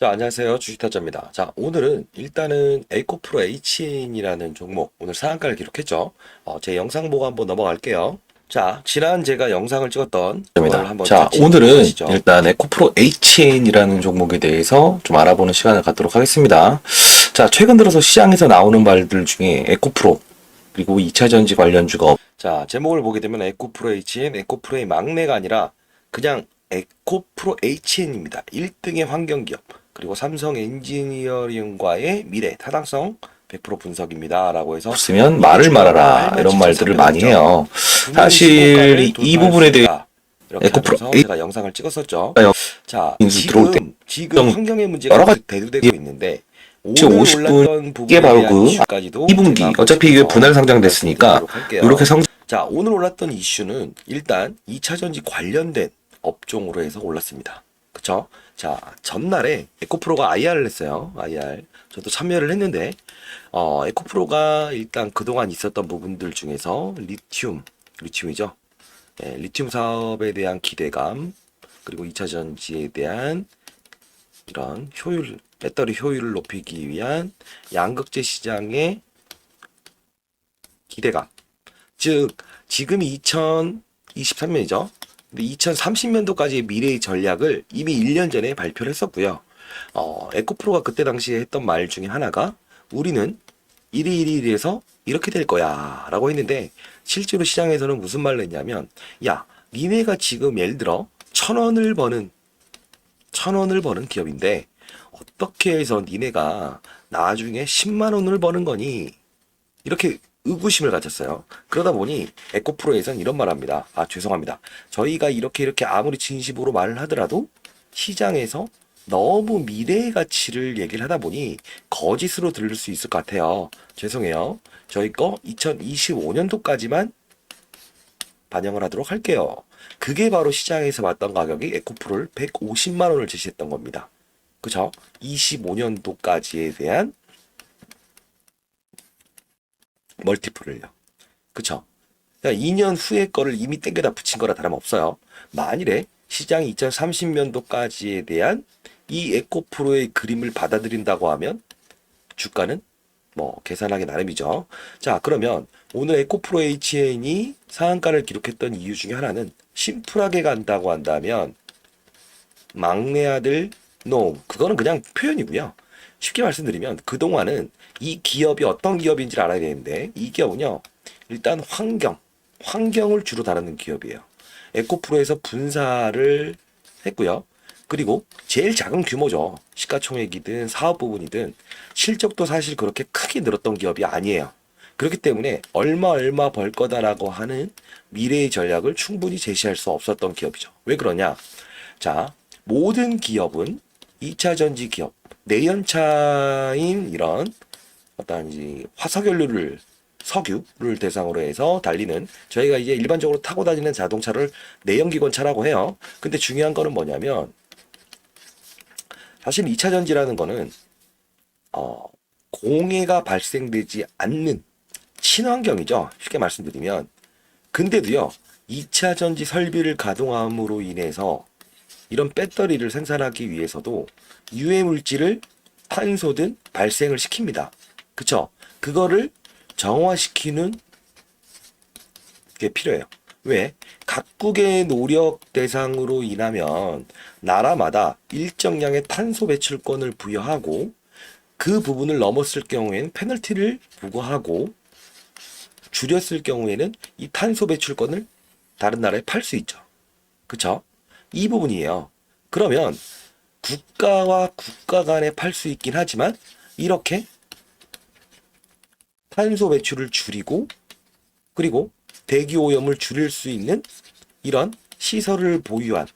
자, 안녕하세요. 주식타짜입니다. 자, 오늘은 일단은 에코프로 HN이라는 종목, 오늘 상한가를 기록했죠. 제 영상 보고 한번 넘어갈게요. 자, 지난 제가 영상을 찍었던 걸 한번 자, 같이 보고 오늘은 가시죠. 일단 에코프로 HN이라는 종목에 대해서 좀 알아보는 시간을 갖도록 하겠습니다. 자, 최근 들어서 시장에서 나오는 말들 중에 에코프로, 그리고 2차전지 관련주가 자, 제목을 보게 되면 에코프로 HN, 에코프로의 막내가 아니라 그냥 에코프로 HN입니다. 1등의 환경기업, 그리고 삼성 엔지니어링과의 미래, 타당성 100% 분석입니다. 라고 해서 없으면 말을 말아라, 이런 말들을 많이 해요. 사실 이 부분에 대해 이렇게 에코프로 하면서 제가 영상을 찍었었죠. 자, 들어올 때 지금 환경의 문제가 여러 가지 계속 대두되고 있는데 오늘 50분 올랐던 이게 부분에 바로 대한 그 이슈까지도 2분기 제가 한번 어차피 이게 짚어서 분할 상장됐으니까 말씀드리도록 할게요. 이렇게 자, 오늘 올랐던 이슈는 일단 2차전지 관련된 업종으로 해서 올랐습니다. 그쵸? 자, 전날에 에코프로가 IR을 했어요. IR. 저도 참여를 했는데, 에코프로가 일단 그동안 있었던 부분들 중에서 리튬이죠. 예, 리튬 사업에 대한 기대감, 그리고 2차전지에 대한 이런 효율, 배터리 효율을 높이기 위한 양극재 시장의 기대감. 즉, 지금이 2023년이죠. 근데 2030년도까지의 미래의 전략을 이미 1년 전에 발표를 했었고요. 에코프로가 그때 당시에 했던 말 중에 하나가 우리는 1위1위에서 이렇게 될 거야 라고 했는데 실제로 시장에서는 무슨 말을 했냐면 야, 니네가 지금 예를 들어 1,000원을 버는 기업인데 어떻게 해서 니네가 나중에 10만 원을 버는 거니? 이렇게 의구심을 가졌어요. 그러다 보니 에코프로에선 이런 말 합니다. 아, 죄송합니다. 저희가 이렇게 아무리 진심으로 말을 하더라도 시장에서 너무 미래의 가치를 얘기를 하다 보니 거짓으로 들릴 수 있을 것 같아요. 죄송해요. 저희 거 2025년도까지만 반영을 하도록 할게요. 그게 바로 시장에서 봤던 가격이 에코프로를 150만 원을 제시했던 겁니다. 그죠? 25년도까지에 대한 멀티플을요. 그쵸? 그러니까 2년 후의 거를 이미 땡겨다 붙인 거라 다름없어요. 만일에 시장이 2030년도까지에 대한 이 에코프로의 그림을 받아들인다고 하면 주가는 뭐 계산하기 나름이죠. 자, 그러면 오늘 에코프로 HN이 상한가를 기록했던 이유 중에 하나는 심플하게 간다고 한다면 막내 아들 노, 그거는 그냥 표현이고요. 쉽게 말씀드리면 그동안은 이 기업이 어떤 기업인지를 알아야 되는데 이 기업은요. 일단 환경을 주로 다루는 기업이에요. 에코프로에서 분사를 했고요. 그리고 제일 작은 규모죠. 시가총액이든 사업 부분이든 실적도 사실 그렇게 크게 늘었던 기업이 아니에요. 그렇기 때문에 얼마 벌 거다라고 하는 미래의 전략을 충분히 제시할 수 없었던 기업이죠. 왜 그러냐? 자, 모든 기업은 2차 전지 기업, 내연차인 이런 어떤 이제 화석연료를 석유를 대상으로 해서 달리는 저희가 이제 일반적으로 타고 다니는 자동차를 내연기관차라고 해요. 근데 중요한 거는 뭐냐면 사실 2차 전지라는 거는 공해가 발생되지 않는 친환경이죠. 쉽게 말씀드리면. 근데도요. 2차 전지 설비를 가동함으로 인해서 이런 배터리를 생산하기 위해서도 유해 물질을 탄소든 발생을 시킵니다. 그쵸? 그거를 정화시키는 게 필요해요. 왜? 각국의 노력 대상으로 인하면 나라마다 일정량의 탄소 배출권을 부여하고 그 부분을 넘었을 경우에는 페널티를 부과하고 줄였을 경우에는 이 탄소 배출권을 다른 나라에 팔 수 있죠. 그쵸? 이 부분이에요. 그러면 국가와 국가 간에 팔 수 있긴 하지만 이렇게 탄소 배출을 줄이고 그리고 대기 오염을 줄일 수 있는 이런 시설을 보유한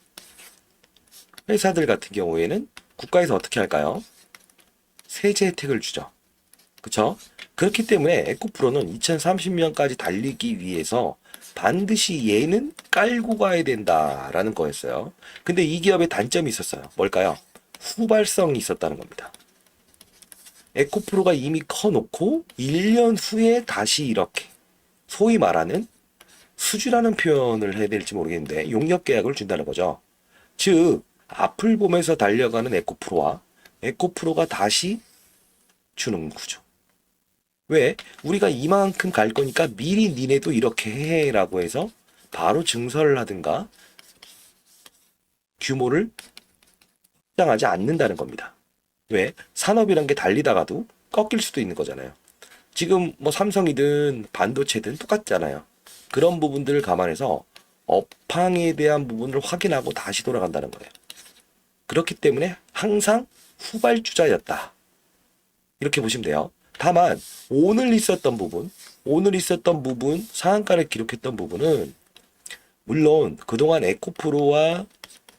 회사들 같은 경우에는 국가에서 어떻게 할까요? 세제 혜택을 주죠. 그쵸? 그렇기 때문에 에코프로는 2030년까지 달리기 위해서 반드시 얘는 깔고 가야 된다라는 거였어요. 근데 이 기업의 단점이 있었어요. 뭘까요? 후발성이 있었다는 겁니다. 에코프로가 이미 커놓고 1년 후에 다시 이렇게 소위 말하는 수주라는 표현을 해야 될지 모르겠는데 용역 계약을 준다는 거죠. 즉 앞을 보면서 달려가는 에코프로와 에코프로가 다시 주는 구조. 왜? 우리가 이만큼 갈 거니까 미리 니네도 이렇게 해라고 해서 바로 증설을 하든가 규모를 확장하지 않는다는 겁니다. 왜? 산업이란 게 달리다가도 꺾일 수도 있는 거잖아요. 지금 뭐 삼성이든 반도체든 똑같잖아요. 그런 부분들을 감안해서 업황에 대한 부분을 확인하고 다시 돌아간다는 거예요. 그렇기 때문에 항상 후발주자였다. 이렇게 보시면 돼요. 다만 오늘 있었던 부분, 상한가를 기록했던 부분은 물론 그동안 에코프로와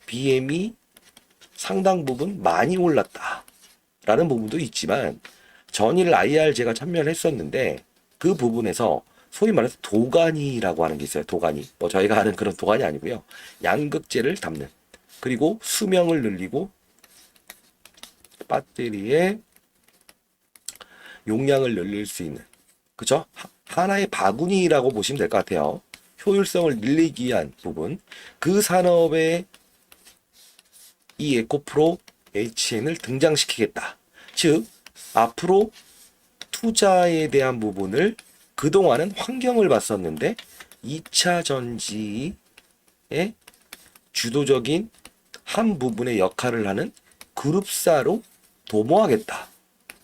BM이 상당 부분 많이 올랐다라는 부분도 있지만 전일 IR 제가 참여를 했었는데 그 부분에서 소위 말해서 도가니라고 하는 게 있어요. 도가니. 뭐 저희가 아는 그런 도가니 아니고요. 양극재를 담는. 그리고 수명을 늘리고 배터리의 용량을 늘릴 수 있는. 그죠? 하나의 바구니라고 보시면 될 것 같아요. 효율성을 늘리기 위한 부분. 그 산업에 이 에코프로 HN을 등장시키겠다. 즉, 앞으로 투자에 대한 부분을 그동안은 환경을 봤었는데 2차 전지의 주도적인 한 부분의 역할을 하는 그룹사로 도모하겠다.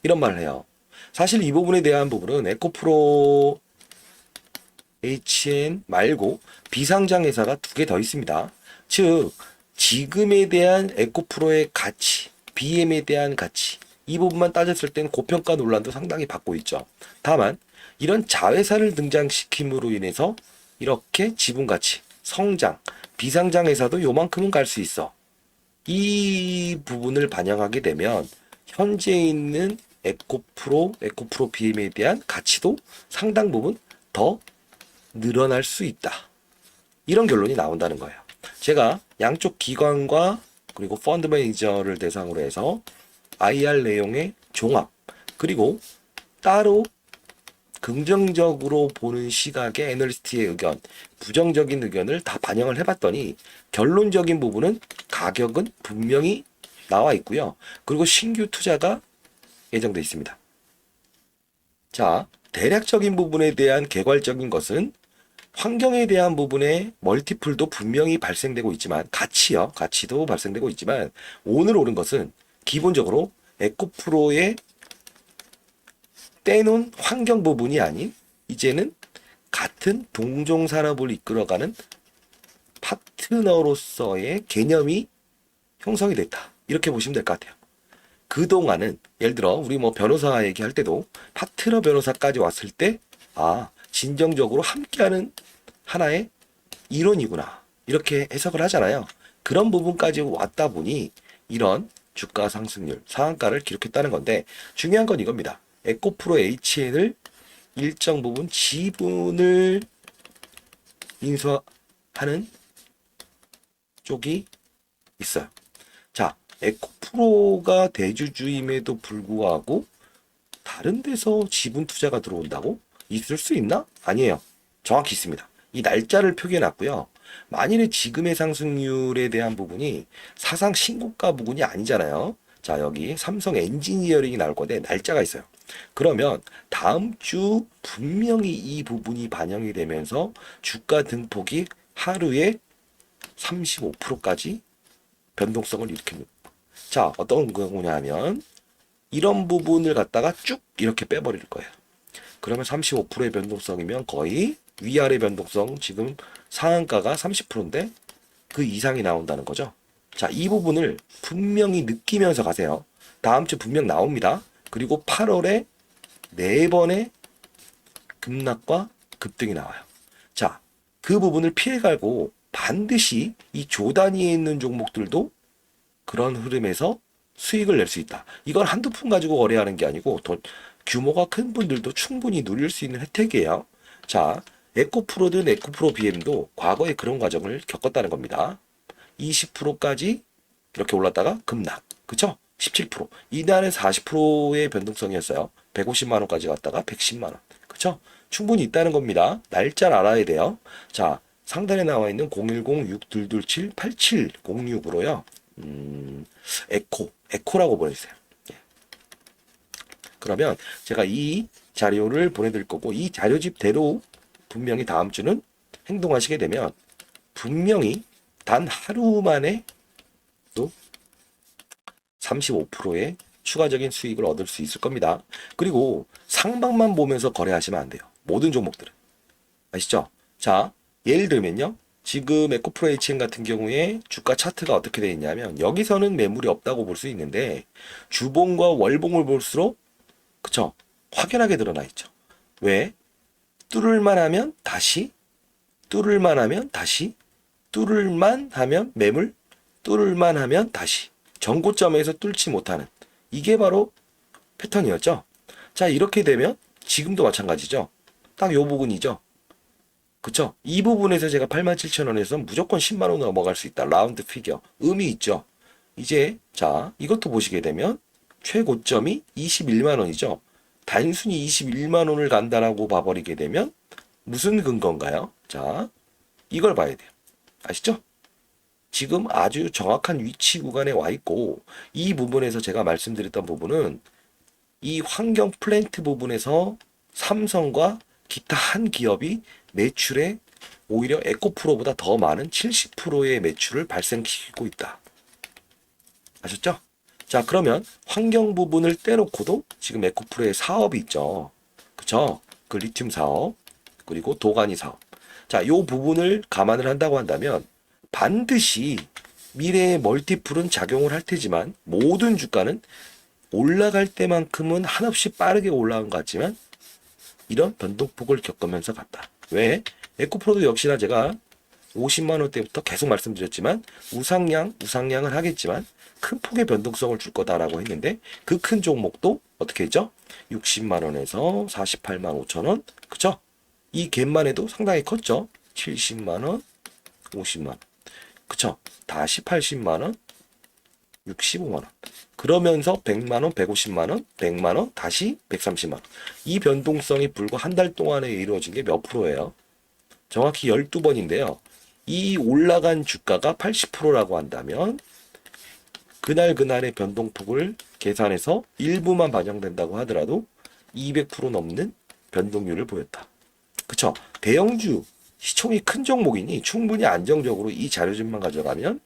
이런 말을 해요. 사실 이 부분에 대한 부분은 에코프로 HN 말고 비상장 회사가 두 개 더 있습니다. 즉 지금에 대한 에코프로의 가치, BM에 대한 가치 이 부분만 따졌을 때는 고평가 논란도 상당히 받고 있죠. 다만 이런 자회사를 등장시킴으로 인해서 이렇게 지분 가치, 성장, 비상장 회사도 요만큼은 갈 수 있어. 이 부분을 반영하게 되면 현재 있는 에코프로 BM에 대한 가치도 상당 부분 더 늘어날 수 있다. 이런 결론이 나온다는 거예요. 제가 양쪽 기관과 그리고 펀드 매니저를 대상으로 해서 IR 내용의 종합 그리고 따로 긍정적으로 보는 시각의 애널리스트의 의견, 부정적인 의견을 다 반영을 해봤더니 결론적인 부분은 가격은 분명히 나와 있고요. 그리고 신규 투자가 예정돼 있습니다. 자, 대략적인 부분에 대한 개괄적인 것은 환경에 대한 부분에 멀티플도 분명히 발생되고 있지만 가치도 발생되고 있지만 오늘 오른 것은 기본적으로 에코프로의 떼놓은 환경 부분이 아닌 이제는 같은 동종 산업을 이끌어가는 파트너로서의 개념이 형성이 됐다. 이렇게 보시면 될 것 같아요. 그동안은 예를 들어 우리 뭐 변호사 얘기할 때도 파트너 변호사까지 왔을 때 진정적으로 함께하는 하나의 이론이구나. 이렇게 해석을 하잖아요. 그런 부분까지 왔다 보니 이런 주가 상승률, 상한가를 기록했다는 건데 중요한 건 이겁니다. 에코프로 HN을 일정 부분 지분을 인수하는 쪽이 있어요. 자, 에코프로가 대주주임에도 불구하고 다른 데서 지분 투자가 들어온다고? 있을 수 있나? 아니에요. 정확히 있습니다. 이 날짜를 표기해 놨고요. 만일에 지금의 상승률에 대한 부분이 사상 신고가 부분이 아니잖아요. 자, 여기 삼성 엔지니어링이 나올 건데 날짜가 있어요. 그러면 다음 주 분명히 이 부분이 반영이 되면서 주가 등폭이 하루에 35%까지 변동성을 일으킵니다. 자, 어떤 거냐면 이런 부분을 갖다가 쭉 이렇게 빼버릴 거예요. 그러면 35%의 변동성이면 거의 위아래 변동성 지금 상한가가 30%인데 그 이상이 나온다는 거죠. 자, 이 부분을 분명히 느끼면서 가세요. 다음 주 분명 나옵니다. 그리고 8월에 4번의 급락과 급등이 나와요. 자, 그 부분을 피해가고 반드시 이 조 단위에 있는 종목들도 그런 흐름에서 수익을 낼 수 있다. 이건 한두 푼 가지고 거래하는 게 아니고 더 규모가 큰 분들도 충분히 누릴 수 있는 혜택이에요. 자, 에코프로든 에코프로 BM도 과거에 그런 과정을 겪었다는 겁니다. 20%까지 이렇게 올랐다가 급락. 그쵸? 17%. 이날은 40%의 변동성이었어요. 150만 원까지 갔다가 110만 원. 그쵸? 충분히 있다는 겁니다. 날짜를 알아야 돼요. 자, 상단에 나와 있는 010-6227-8706으로요. 에코라고 보내주세요. 그러면 제가 이 자료를 보내드릴 거고 이 자료집대로 분명히 다음 주는 행동하시게 되면 분명히 단 하루 만에 또 35%의 추가적인 수익을 얻을 수 있을 겁니다. 그리고 상방만 보면서 거래하시면 안 돼요. 모든 종목들은. 아시죠? 자, 예를 들면요. 지금 에코프로 HN 같은 경우에 주가 차트가 어떻게 되어 있냐면 여기서는 매물이 없다고 볼 수 있는데 주봉과 월봉을 볼수록 그쵸? 확연하게 드러나 있죠. 왜? 뚫을만 하면 다시, 뚫을만 하면 다시, 뚫을만 하면 매물, 뚫을만 하면 다시. 전고점에서 뚫지 못하는 이게 바로 패턴이었죠. 자, 이렇게 되면 지금도 마찬가지죠. 딱 요 부분이죠. 그쵸? 이 부분에서 제가 87,000원에서 무조건 10만원 넘어갈 수 있다. 라운드 피겨. 의미 있죠. 이제 자, 이것도 보시게 되면 최고점이 21만원이죠. 단순히 21만원을 간다라고 봐버리게 되면 무슨 근거인가요? 자, 이걸 봐야 돼요. 아시죠? 지금 아주 정확한 위치 구간에 와 있고 이 부분에서 제가 말씀드렸던 부분은 이 환경 플랜트 부분에서 삼성과 기타 한 기업이 매출에 오히려 에코프로보다 더 많은 70%의 매출을 발생시키고 있다. 아셨죠? 자, 그러면 환경 부분을 떼놓고도 지금 에코프로의 사업이 있죠. 그쵸? 그 리튬 사업, 그리고 도가니 사업. 자, 요 부분을 감안을 한다고 한다면 반드시 미래의 멀티플은 작용을 할 테지만 모든 주가는 올라갈 때만큼은 한없이 빠르게 올라간 것 같지만 이런 변동폭을 겪으면서 갔다. 왜? 에코프로도 역시나 제가 50만 원대부터 계속 말씀드렸지만 우상향을 하겠지만 큰 폭의 변동성을 줄 거다라고 했는데 그 큰 종목도 어떻게 했죠? 60만 원에서 48만 5천 원. 그쵸? 이 갭만 해도 상당히 컸죠? 70만 원, 50만 원. 그쵸? 다시 80만 원, 65만 원. 그러면서 100만 원, 150만 원, 100만 원, 다시 130만 원. 이 변동성이 불과 한 달 동안에 이루어진 게 몇 프로예요? 정확히 12번인데요. 이 올라간 주가가 80%라고 한다면 그날의 변동폭을 계산해서 일부만 반영된다고 하더라도 200% 넘는 변동률을 보였다. 그쵸? 대형주, 시총이 큰 종목이니 충분히 안정적으로 이 자료집만 가져가면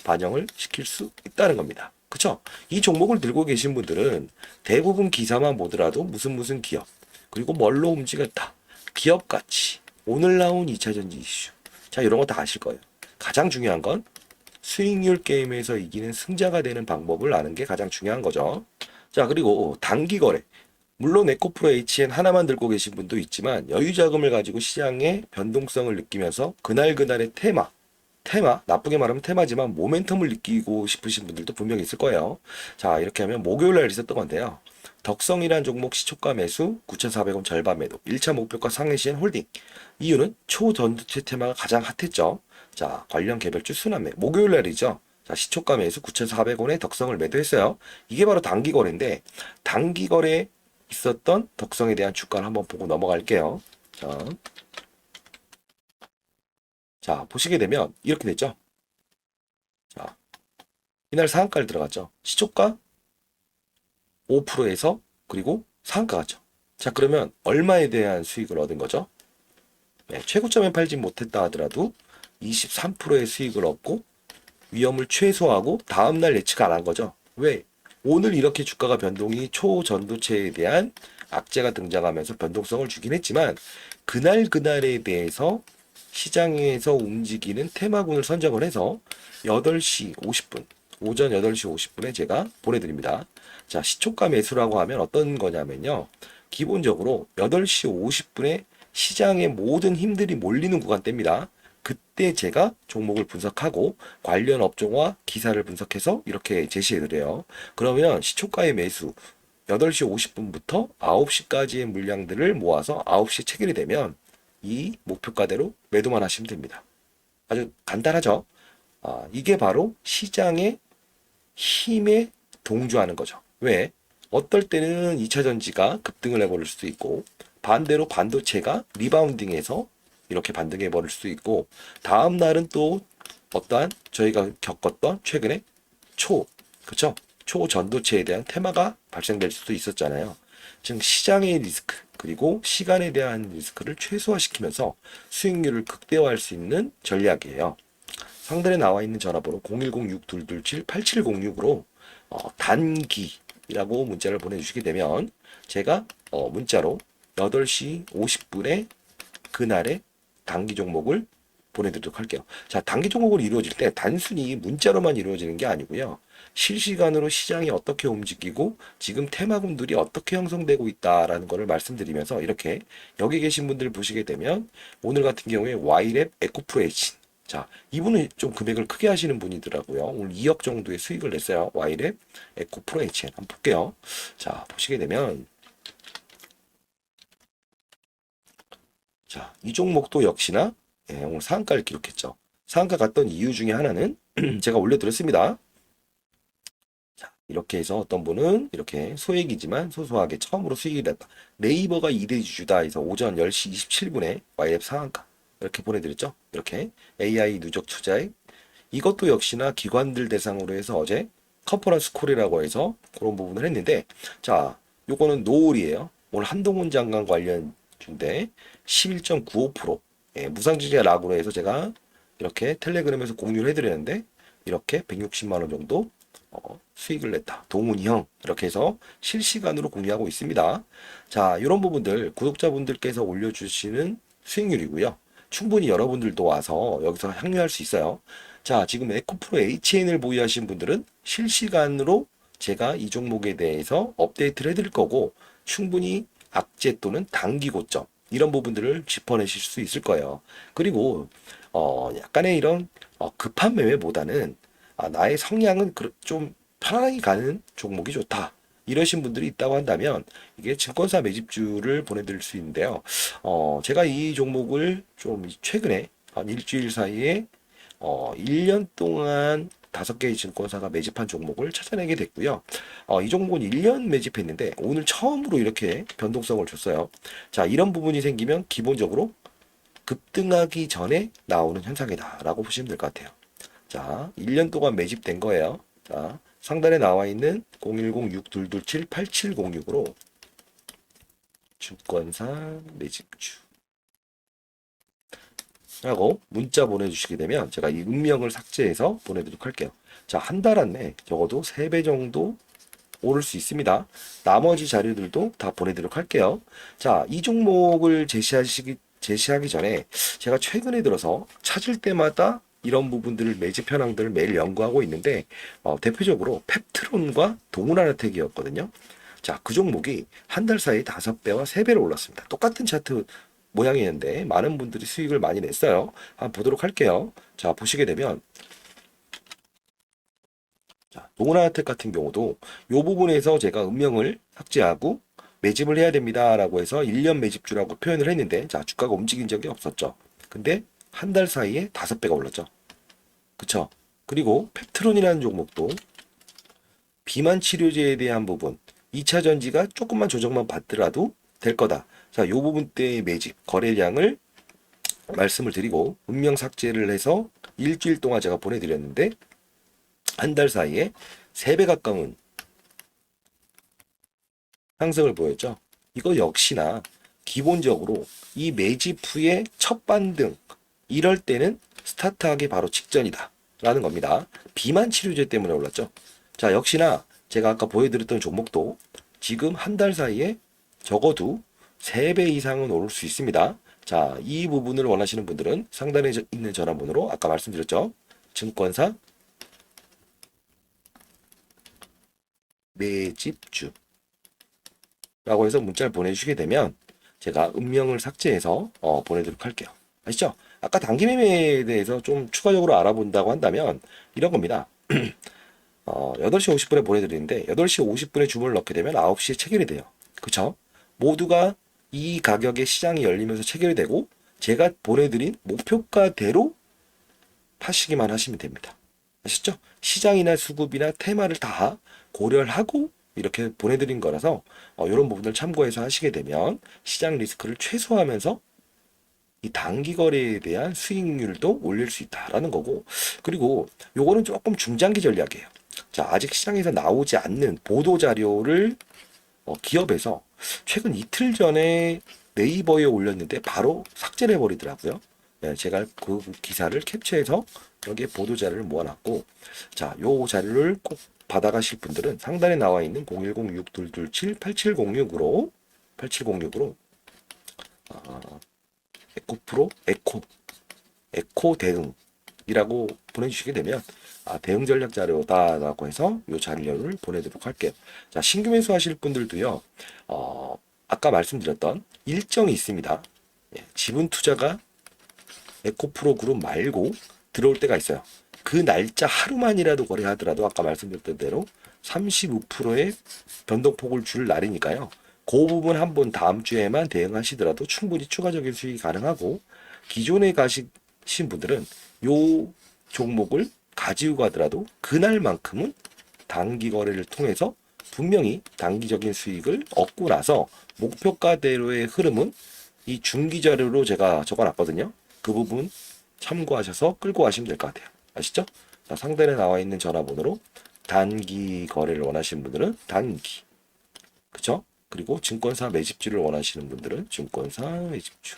반영을 시킬 수 있다는 겁니다. 그쵸? 이 종목을 들고 계신 분들은 대부분 기사만 보더라도 무슨 기업, 그리고 뭘로 움직였다. 기업 가치, 오늘 나온 2차전지 이슈. 자, 이런 거 다 아실 거예요. 가장 중요한 건 수익률 게임에서 이기는 승자가 되는 방법을 아는 게 가장 중요한 거죠. 자, 그리고 단기 거래. 물론 에코프로 HN 하나만 들고 계신 분도 있지만 여유 자금을 가지고 시장의 변동성을 느끼면서 그날의 테마, 나쁘게 말하면 테마지만 모멘텀을 느끼고 싶으신 분들도 분명히 있을 거예요. 자, 이렇게 하면 목요일 날 있었던 건데요. 덕성이란 종목 시초가 매수 9,400원 절반 매도 1차 목표가 상해 시엔 홀딩. 이유는 초전도체 테마가 가장 핫했죠. 자, 관련 개별주 순환매 목요일 날이죠. 자, 시초가 매수 9,400원에 덕성을 매도했어요. 이게 바로 단기 거래인데 단기 거래에 있었던 덕성에 대한 주가를 한번 보고 넘어갈게요. 자, 보시게 되면 이렇게 됐죠. 자, 이날 상한가를 들어갔죠. 시초가 5%에서 그리고 상한가 갔죠. 자, 그러면 얼마에 대한 수익을 얻은 거죠? 네, 최고점에 팔지 못했다 하더라도 23%의 수익을 얻고 위험을 최소화하고 다음날 예측 안 한 거죠. 왜? 오늘 이렇게 주가가 변동이 초전도체에 대한 악재가 등장하면서 변동성을 주긴 했지만 그날에 대해서 시장에서 움직이는 테마군을 선정을 해서 8시 50분, 오전 8시 50분에 제가 보내드립니다. 자, 시초가 매수라고 하면 어떤 거냐면요. 기본적으로 8시 50분에 시장의 모든 힘들이 몰리는 구간대입니다. 그때 제가 종목을 분석하고 관련 업종과 기사를 분석해서 이렇게 제시해드려요. 그러면 시초가의 매수 8시 50분부터 9시까지의 물량들을 모아서 9시 체결이 되면 이 목표가대로 매도만 하시면 됩니다. 아주 간단하죠? 이게 바로 시장의 힘에 동조하는 거죠. 왜? 어떨 때는 2차전지가 급등을 해버릴 수도 있고 반대로 반도체가 리바운딩해서 이렇게 반등해버릴 수도 있고 다음 날은 또 어떠한 저희가 겪었던 최근에 그쵸? 초전도체에 대한 테마가 발생될 수도 있었잖아요. 즉 시장의 리스크 그리고 시간에 대한 리스크를 최소화시키면서 수익률을 극대화할 수 있는 전략이에요. 상단에 나와 있는 전화번호 010-6227-8706으로 단기라고 문자를 보내주시게 되면 제가 문자로 8시 50분에 그날의 단기 종목을 보내드리도록 할게요. 자, 단기 종목을 이루어질 때 단순히 문자로만 이루어지는 게 아니고요. 실시간으로 시장이 어떻게 움직이고 지금 테마군들이 어떻게 형성되고 있다라는 것을 말씀드리면서 이렇게 여기 계신 분들 보시게 되면 오늘 같은 경우에 Y랩 에코프레이친, 자, 이분은 좀 금액을 크게 하시는 분이더라고요. 오늘 2억 정도의 수익을 냈어요. Y랩 에코프레이친 한번 볼게요. 자, 보시게 되면 자, 이 종목도 역시나 오늘 상한가를 기록했죠. 상한가 갔던 이유 중에 하나는 제가 올려드렸습니다. 자, 이렇게 해서 어떤 분은 이렇게 소액이지만 소소하게 처음으로 수익이 났다. 네이버가 2대 주주다 해서 오전 10시 27분에 YF 상한가 이렇게 보내드렸죠. 이렇게 AI 누적 투자액 이것도 역시나 기관들 대상으로 해서 어제 컨퍼런스 콜이라고 해서 그런 부분을 했는데 자, 요거는 노을이에요. 오늘 한동훈 장관 관련주인데 11.95% 무상증자 락으로 해서 제가 이렇게 텔레그램에서 공유를 해드렸는데 이렇게 160만 원 정도 수익을 냈다. 동훈이 형 이렇게 해서 실시간으로 공유하고 있습니다. 자, 이런 부분들 구독자분들께서 올려주시는 수익률이고요. 충분히 여러분들도 와서 여기서 합류할 수 있어요. 자, 지금 에코프로 HN을 보유하신 분들은 실시간으로 제가 이 종목에 대해서 업데이트를 해드릴 거고 충분히 악재 또는 단기 고점 이런 부분들을 짚어내실 수 있을 거예요. 그리고 약간의 이런 급한 매매보다는 나의 성향은 좀 편안하게 가는 종목이 좋다. 이러신 분들이 있다고 한다면 이게 증권사 매집주를 보내드릴 수 있는데요. 제가 이 종목을 좀 최근에 한 일주일 사이에 1년 동안 5개의 증권사가 매집한 종목을 찾아내게 됐고요. 이 종목은 1년 매집했는데 오늘 처음으로 이렇게 변동성을 줬어요. 자, 이런 부분이 생기면 기본적으로 급등하기 전에 나오는 현상이다라고 보시면 될 것 같아요. 자, 1년 동안 매집된 거예요. 자, 상단에 나와 있는 010-6227-8706으로 증권사 매집주 라고 문자 보내주시게 되면 제가 이 음명을 삭제해서 보내드리도록 할게요. 자, 한 달 안에 적어도 3배 정도 오를 수 있습니다. 나머지 자료들도 다 보내드리도록 할게요. 자, 이 종목을 제시하기 전에 제가 최근에 들어서 찾을 때마다 이런 부분들을 매집 현황들을 매일 연구하고 있는데 대표적으로 펩트론과 동훈아나텍이었거든요. 자, 그 종목이 한 달 사이 5배와 3배로 올랐습니다. 똑같은 차트 모양이었는데 많은 분들이 수익을 많이 냈어요. 한번 보도록 할게요. 자, 보시게 되면 자, 동훈아텍 같은 경우도 이 부분에서 제가 음명을 삭제하고 매집을 해야 됩니다라고 해서 1년 매집주라고 표현을 했는데 자, 주가가 움직인 적이 없었죠. 근데 한 달 사이에 5배가 올랐죠. 그쵸? 그리고 펩트론이라는 종목도 비만 치료제에 대한 부분 2차 전지가 조금만 조정만 받더라도 될 거다. 자, 요 부분 때의 매집 거래량을 말씀을 드리고 음명 삭제를 해서 일주일 동안 제가 보내드렸는데 한 달 사이에 3배 가까운 상승을 보였죠. 이거 역시나 기본적으로 이 매집 후에 첫 반등 이럴 때는 스타트하기 바로 직전이다 라는 겁니다. 비만 치료제 때문에 올랐죠. 자, 역시나 제가 아까 보여드렸던 종목도 지금 한 달 사이에 적어도 3배 이상은 오를 수 있습니다. 자, 이 부분을 원하시는 분들은 상단에 있는 전화번호로 아까 말씀드렸죠. 증권사 매집주 라고 해서 문자를 보내주시게 되면 제가 음명을 삭제해서 보내도록 할게요. 아시죠? 아까 단기 매매에 대해서 좀 추가적으로 알아본다고 한다면 이런 겁니다. 8시 50분에 보내드리는데 8시 50분에 주문을 넣게 되면 9시에 체결이 돼요. 그쵸? 모두가 이 가격에 시장이 열리면서 체결이 되고 제가 보내드린 목표가대로 파시기만 하시면 됩니다. 아시죠? 시장이나 수급이나 테마를 다 고려를 하고 이렇게 보내드린 거라서 이런 부분을 참고해서 하시게 되면 시장 리스크를 최소화하면서 이 단기 거래에 대한 수익률도 올릴 수 있다라는 거고 그리고 요거는 조금 중장기 전략이에요. 자, 아직 시장에서 나오지 않는 보도 자료를 기업에서 최근 이틀 전에 네이버에 올렸는데 바로 삭제를 해버리더라고요. 네, 제가 그 기사를 캡처해서 여기에 보도자료를 모아놨고, 자, 요 자료를 꼭 받아가실 분들은 상단에 나와 있는 010-6227-8706으로, 8706으로, 에코프로, 에코 대응이라고 보내주시게 되면, 대응 전략 자료다라고 해서 요 자료를 보내도록 할게요. 자, 신규 매수하실 분들도요, 아까 말씀드렸던 일정이 있습니다. 예, 지분 투자가 에코프로 그룹 말고 들어올 때가 있어요. 그 날짜 하루만이라도 거래하더라도 아까 말씀드렸던 대로 35%의 변동폭을 줄 날이니까요. 그 부분 한번 다음 주에만 대응하시더라도 충분히 추가적인 수익이 가능하고, 기존에 가신 분들은 요 종목을 가지고 가더라도 그날만큼은 단기 거래를 통해서 분명히 단기적인 수익을 얻고 나서 목표가대로의 흐름은 이 중기 자료로 제가 적어놨거든요. 그 부분 참고하셔서 끌고 가시면 될 것 같아요. 아시죠? 자, 상단에 나와 있는 전화번호로 단기 거래를 원하시는 분들은 단기, 그쵸? 그리고 증권사 매집주를 원하시는 분들은 증권사 매집주,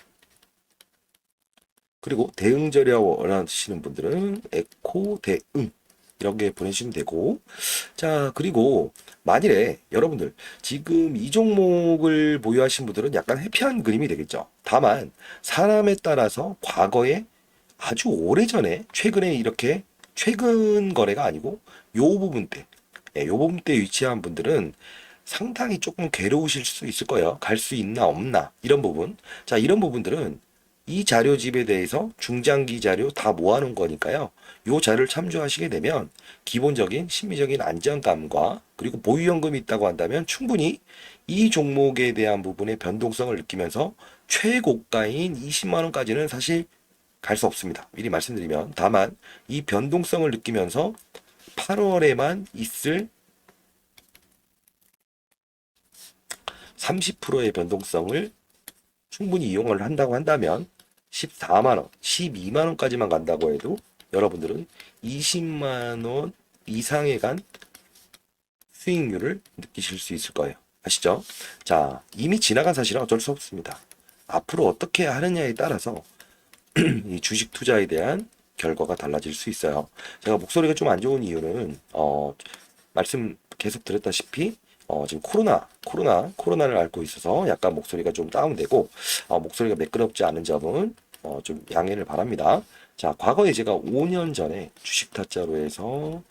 그리고 대응 자료 원하시는 분들은 에코 대응 이렇게 보내주시면 되고, 자, 그리고 만일에 여러분들 지금 이 종목을 보유하신 분들은 약간 회피한 그림이 되겠죠. 다만 사람에 따라서 과거에 아주 오래전에 최근에 이렇게 최근 거래가 아니고 요 부분 때, 예, 요 부분 때 위치한 분들은 상당히 조금 괴로우실 수 있을 거예요. 갈 수 있나 없나 이런 부분. 자, 이런 부분들은 이 자료집에 대해서 중장기 자료 다 모아놓은 거니까요. 요 자료를 참조하시게 되면 기본적인 심리적인 안정감과 그리고 보유연금이 있다고 한다면 충분히 이 종목에 대한 부분의 변동성을 느끼면서 최고가인 20만 원까지는 사실 갈 수 없습니다. 미리 말씀드리면. 다만 이 변동성을 느끼면서 8월에만 있을 30%의 변동성을 충분히 이용을 한다고 한다면 14만 원, 12만 원까지만 간다고 해도 여러분들은 20만 원 이상에 간 수익률을 느끼실 수 있을 거예요. 아시죠? 자, 이미 지나간 사실은 어쩔 수 없습니다. 앞으로 어떻게 하느냐에 따라서 이 주식 투자에 대한 결과가 달라질 수 있어요. 제가 목소리가 좀 안 좋은 이유는 말씀 계속 드렸다시피 지금 코로나를 앓고 있어서 약간 목소리가 좀 다운되고 목소리가 매끄럽지 않은 점은 좀 양해를 바랍니다. 자, 과거에 제가 5년 전에 주식 타짜로 해서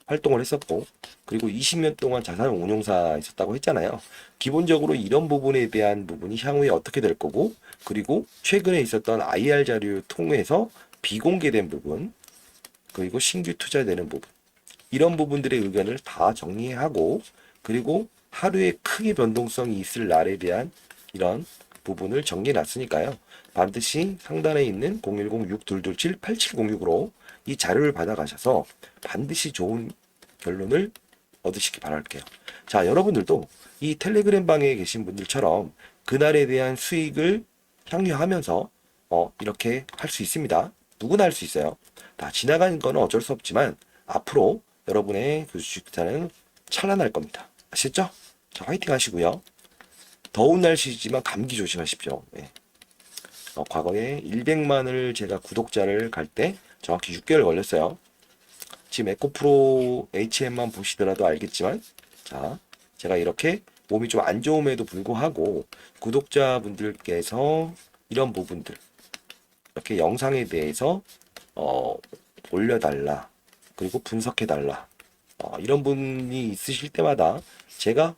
활동을 했었고, 그리고 20년 동안 자산운용사 있었다고 했잖아요. 기본적으로 이런 부분에 대한 부분이 향후에 어떻게 될 거고, 그리고 최근에 있었던 IR 자료를 통해서 비공개된 부분, 그리고 신규 투자되는 부분, 이런 부분들의 의견을 다 정리하고, 그리고 하루에 크게 변동성이 있을 날에 대한 이런 부분을 정리해 놨으니까요. 반드시 상단에 있는 010-6227-8706으로 이 자료를 받아가셔서 반드시 좋은 결론을 얻으시기 바랄게요. 자, 여러분들도 이 텔레그램 방에 계신 분들처럼 그날에 대한 수익을 향유하면서 이렇게 할 수 있습니다. 누구나 할 수 있어요. 다 지나간 건 어쩔 수 없지만 앞으로 여러분의 그 주식 투자는 찬란할 겁니다. 아시죠? 자, 화이팅 하시고요. 더운 날씨지만 감기 조심하십시오. 네. 과거에 100만을 제가 구독자를 갈 때 정확히 6개월 걸렸어요. 지금 에코프로 HM만 보시더라도 알겠지만, 자, 제가 이렇게 몸이 좀 안 좋음에도 불구하고 구독자분들께서 이런 부분들, 이렇게 영상에 대해서 올려달라, 그리고 분석해달라, 이런 분이 있으실 때마다 제가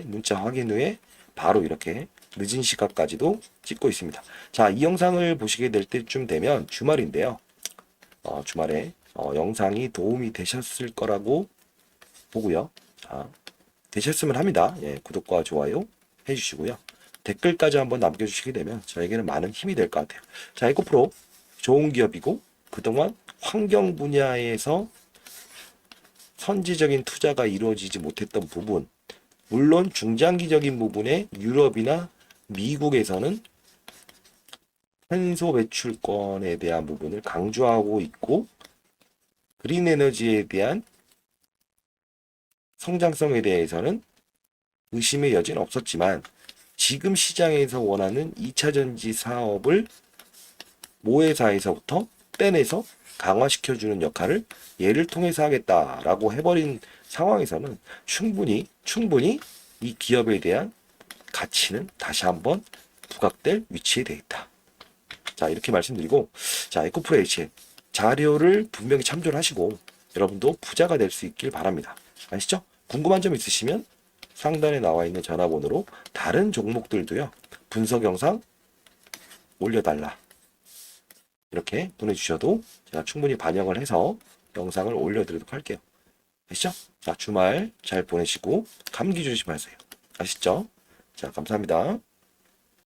문자 확인 후에 바로 이렇게 늦은 시각까지도 찍고 있습니다. 자, 이 영상을 보시게 될 때쯤 되면 주말인데요. 주말에 영상이 도움이 되셨을 거라고 보고요. 자, 되셨으면 합니다. 예, 구독과 좋아요 해주시고요. 댓글까지 한번 남겨주시게 되면 저에게는 많은 힘이 될 것 같아요. 자, 에코프로 좋은 기업이고 그동안 환경 분야에서 선지적인 투자가 이루어지지 못했던 부분, 물론 중장기적인 부분에 유럽이나 미국에서는 탄소 배출권에 대한 부분을 강조하고 있고, 그린 에너지에 대한 성장성에 대해서는 의심의 여지는 없었지만 지금 시장에서 원하는 2차 전지 사업을 모회사에서부터 떼내서 강화시켜주는 역할을 얘를 통해서 하겠다라고 해버린 상황에서는 충분히 이 기업에 대한 가치는 다시 한번 부각될 위치에 되어 있다. 자, 이렇게 말씀드리고, 자, 에코프로 H 자료를 분명히 참조를 하시고 여러분도 부자가 될 수 있길 바랍니다. 아시죠? 궁금한 점 있으시면 상단에 나와 있는 전화번호로 다른 종목들도요, 분석 영상 올려달라, 이렇게 보내주셔도 제가 충분히 반영을 해서 영상을 올려드리도록 할게요. 아시죠? 자, 주말 잘 보내시고 감기 조심하세요. 아시죠? 자, 감사합니다.